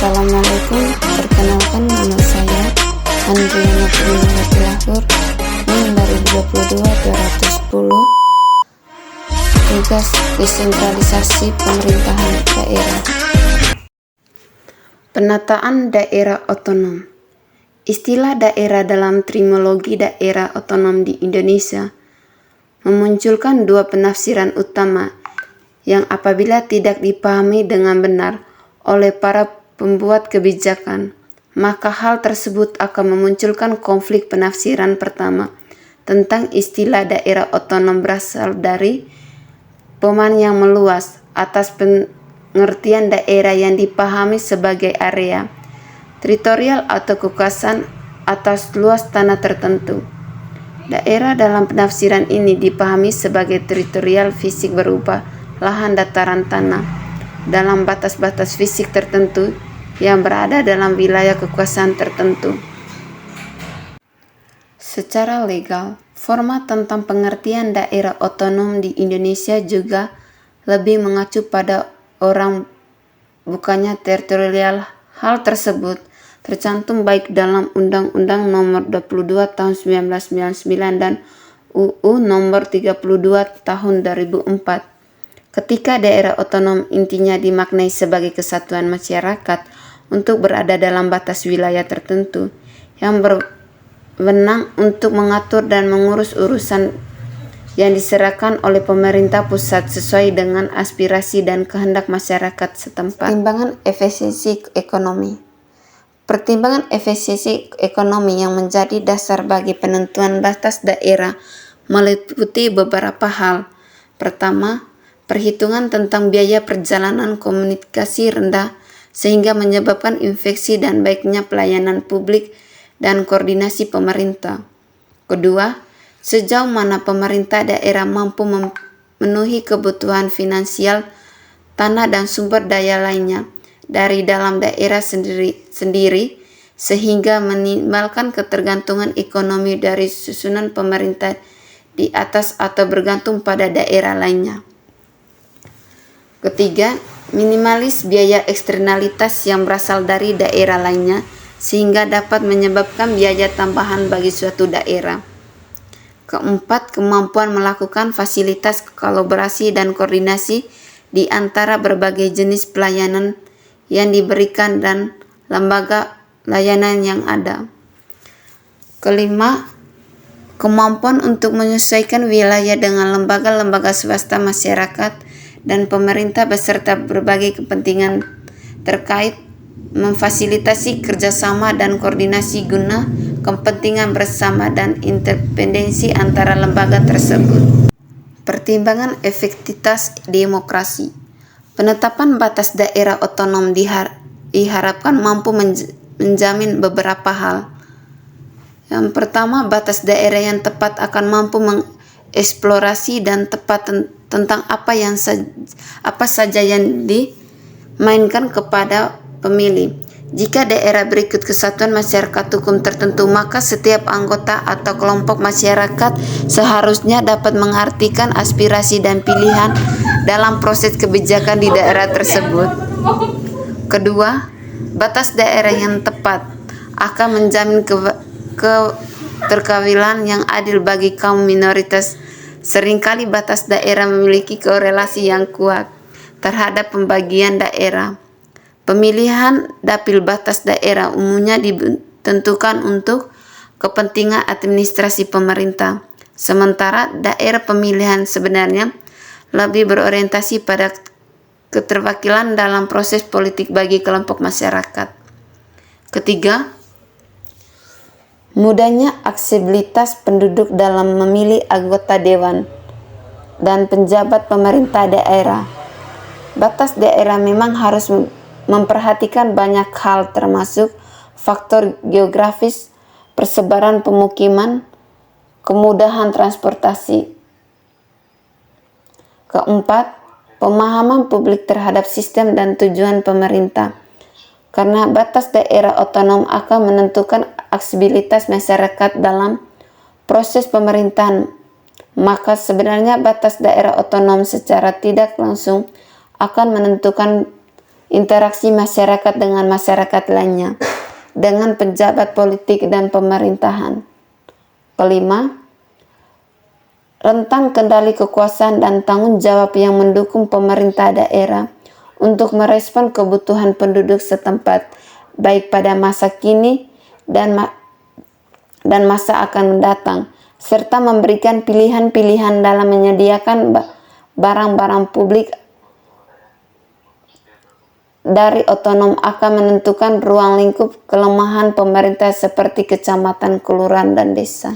Assalamualaikum, perkenalkan nama saya Andriana Purniawati Lahur, NIM 2022-210, tugas desentralisasi pemerintahan daerah. Penataan daerah otonom. Istilah daerah dalam terminologi daerah otonom di Indonesia memunculkan dua penafsiran utama yang apabila tidak dipahami dengan benar oleh para pembuat kebijakan, maka hal tersebut akan memunculkan konflik penafsiran. Pertama, tentang istilah daerah otonom berasal dari pemahaman yang meluas atas pengertian daerah yang dipahami sebagai area teritorial atau kekuasaan atas luas tanah tertentu. Daerah dalam penafsiran ini dipahami sebagai teritorial fisik berupa lahan dataran tanah dalam batas-batas fisik tertentu yang berada dalam wilayah kekuasaan tertentu. Secara legal, format tentang pengertian daerah otonom di Indonesia juga lebih mengacu pada orang bukannya teritorial. Hal tersebut tercantum baik dalam Undang-Undang Nomor 22 Tahun 1999 dan UU Nomor 32 Tahun 2004. Ketika daerah otonom intinya dimaknai sebagai kesatuan masyarakat untuk berada dalam batas wilayah tertentu yang berwenang untuk mengatur dan mengurus urusan yang diserahkan oleh pemerintah pusat sesuai dengan aspirasi dan kehendak masyarakat setempat. Pertimbangan efisiensi ekonomi. Pertimbangan efisiensi ekonomi yang menjadi dasar bagi penentuan batas daerah meliputi beberapa hal. Pertama, perhitungan tentang biaya perjalanan komunikasi rendah sehingga menyebabkan infeksi dan baiknya pelayanan publik dan koordinasi pemerintah. Kedua, sejauh mana pemerintah daerah mampu memenuhi kebutuhan finansial, tanah dan sumber daya lainnya dari dalam daerah sendiri sehingga menimbulkan ketergantungan ekonomi dari susunan pemerintah di atas atau bergantung pada daerah lainnya. Ketiga, minimalis biaya eksternalitas yang berasal dari daerah lainnya sehingga dapat menyebabkan biaya tambahan bagi suatu daerah. Keempat, kemampuan melakukan fasilitas kolaborasi dan koordinasi di antara berbagai jenis pelayanan yang diberikan dan lembaga layanan yang ada. Kelima, kemampuan untuk menyesuaikan wilayah dengan lembaga-lembaga swasta, masyarakat, dan pemerintah beserta berbagai kepentingan terkait memfasilitasi kerjasama dan koordinasi guna kepentingan bersama dan independensi antara lembaga tersebut. Pertimbangan efektivitas demokrasi. Penetapan batas daerah otonom diharapkan mampu menjamin beberapa hal. Yang pertama, batas daerah yang tepat akan mampu mengeksplorasi dan tepat tentang apa saja yang dimainkan kepada pemilih. Jika daerah berikut kesatuan masyarakat hukum tertentu, maka setiap anggota atau kelompok masyarakat seharusnya dapat mengartikan aspirasi dan pilihan dalam proses kebijakan di daerah tersebut. Kedua, batas daerah yang tepat akan menjamin keterwakilan yang adil bagi kaum minoritas. Seringkali batas daerah memiliki korelasi yang kuat terhadap pembagian daerah. Pemilihan dapil batas daerah umumnya ditentukan untuk kepentingan administrasi pemerintah, sementara daerah pemilihan sebenarnya lebih berorientasi pada keterwakilan dalam proses politik bagi kelompok masyarakat. Ketiga, mudahnya aksesibilitas penduduk dalam memilih anggota dewan dan penjabat pemerintah daerah. Batas daerah memang harus memperhatikan banyak hal termasuk faktor geografis, persebaran pemukiman, kemudahan transportasi. Keempat, pemahaman publik terhadap sistem dan tujuan pemerintah. Karena batas daerah otonom akan menentukan aksesibilitas masyarakat dalam proses pemerintahan, maka sebenarnya batas daerah otonom secara tidak langsung akan menentukan interaksi masyarakat dengan masyarakat lainnya, dengan pejabat politik dan pemerintahan. Kelima, rentang kendali kekuasaan dan tanggung jawab yang mendukung pemerintah daerah untuk merespon kebutuhan penduduk setempat, baik pada masa kini dan masa akan mendatang, serta memberikan pilihan-pilihan dalam menyediakan barang-barang publik dari otonom akan menentukan ruang lingkup kelemahan pemerintah seperti kecamatan, kelurahan, dan desa.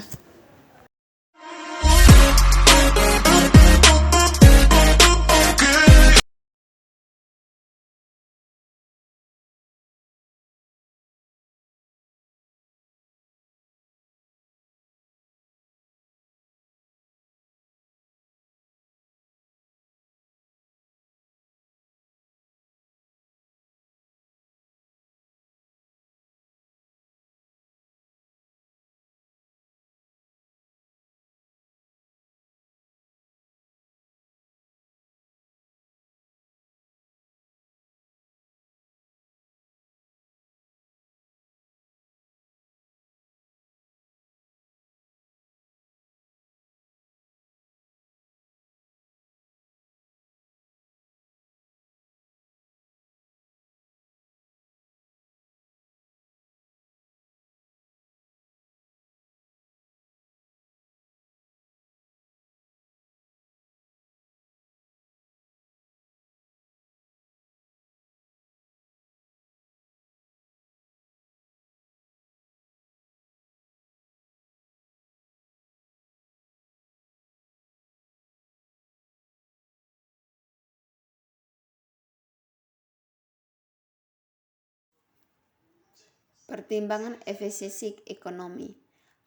Pertimbangan efisiensi ekonomi.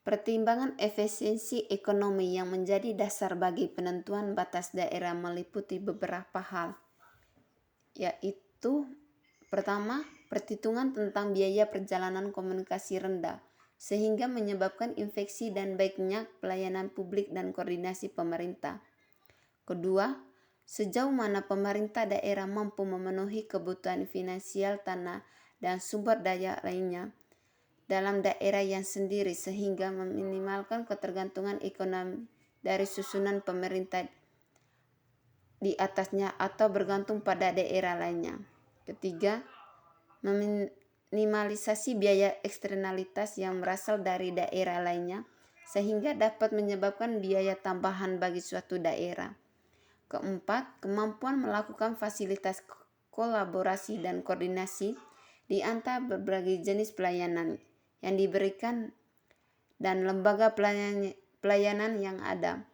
Pertimbangan efisiensi ekonomi yang menjadi dasar bagi penentuan batas daerah meliputi beberapa hal, yaitu pertama, perhitungan tentang biaya perjalanan komunikasi rendah, sehingga menyebabkan infeksi dan baiknya pelayanan publik dan koordinasi pemerintah. Kedua, sejauh mana pemerintah daerah mampu memenuhi kebutuhan finansial tanah dan sumber daya lainnya dalam daerah yang sendiri sehingga meminimalkan ketergantungan ekonomi dari susunan pemerintah di atasnya atau bergantung pada daerah lainnya. Ketiga, meminimalisasi biaya eksternalitas yang berasal dari daerah lainnya sehingga dapat menyebabkan biaya tambahan bagi suatu daerah. Keempat, kemampuan melakukan fasilitas kolaborasi dan koordinasi di antara berbagai jenis pelayanan yang diberikan dan lembaga pelayanan yang ada.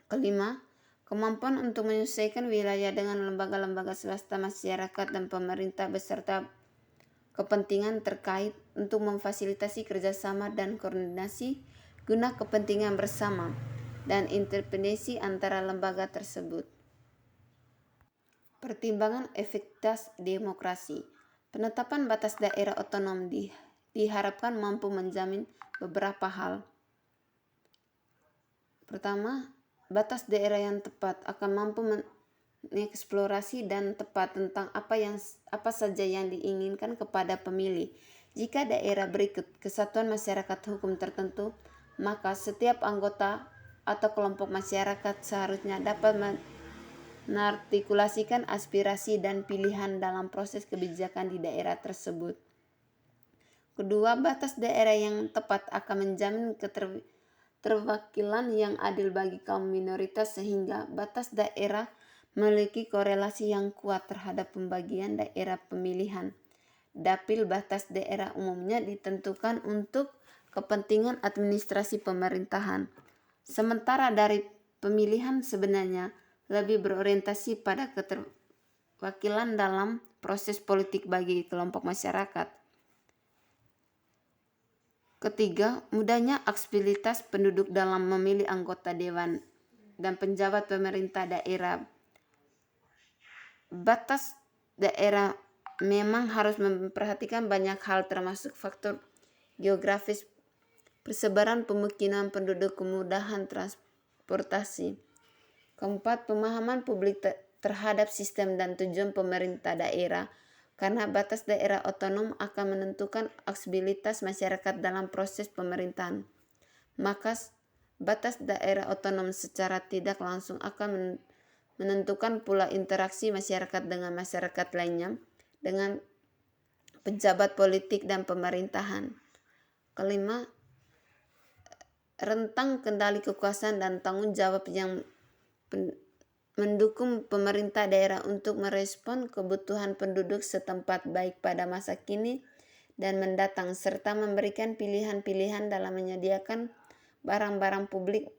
Kelima, kemampuan untuk menyesuaikan wilayah dengan lembaga-lembaga swasta, masyarakat, dan pemerintah beserta kepentingan terkait untuk memfasilitasi kerjasama dan koordinasi guna kepentingan bersama dan independensi antara lembaga tersebut. Pertimbangan efektivitas demokrasi. Penetapan batas daerah otonom diharapkan mampu menjamin beberapa hal. Pertama, batas daerah yang tepat akan mampu mengeksplorasi dan tepat tentang apa saja yang diinginkan kepada pemilih. Jika daerah berikut kesatuan masyarakat hukum tertentu, maka setiap anggota atau kelompok masyarakat seharusnya dapat menartikulasikan aspirasi dan pilihan dalam proses kebijakan di daerah tersebut. Kedua, batas daerah yang tepat akan menjamin keterwakilan yang adil bagi kaum minoritas sehingga batas daerah memiliki korelasi yang kuat terhadap pembagian daerah pemilihan. Dapil batas daerah umumnya ditentukan untuk kepentingan administrasi pemerintahan, sementara dari pemilihan sebenarnya lebih berorientasi pada keterwakilan dalam proses politik bagi kelompok masyarakat. Ketiga, mudahnya aksesibilitas penduduk dalam memilih anggota dewan dan penjabat pemerintah daerah. Batas daerah memang harus memperhatikan banyak hal termasuk faktor geografis, persebaran pemukiman penduduk, kemudahan transportasi. Keempat, pemahaman publik terhadap sistem dan tujuan pemerintah daerah karena batas daerah otonom akan menentukan aksesibilitas masyarakat dalam proses pemerintahan. Maka batas daerah otonom secara tidak langsung akan menentukan pula interaksi masyarakat dengan masyarakat lainnya, dengan pejabat politik dan pemerintahan. Kelima, rentang kendali kekuasaan dan tanggung jawab yang mendukung pemerintah daerah untuk merespon kebutuhan penduduk setempat baik pada masa kini dan mendatang, serta memberikan pilihan-pilihan dalam menyediakan barang-barang publik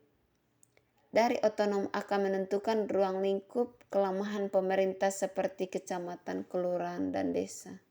dari otonom akan menentukan ruang lingkup kelemahan pemerintah seperti kecamatan, kelurahan, dan desa.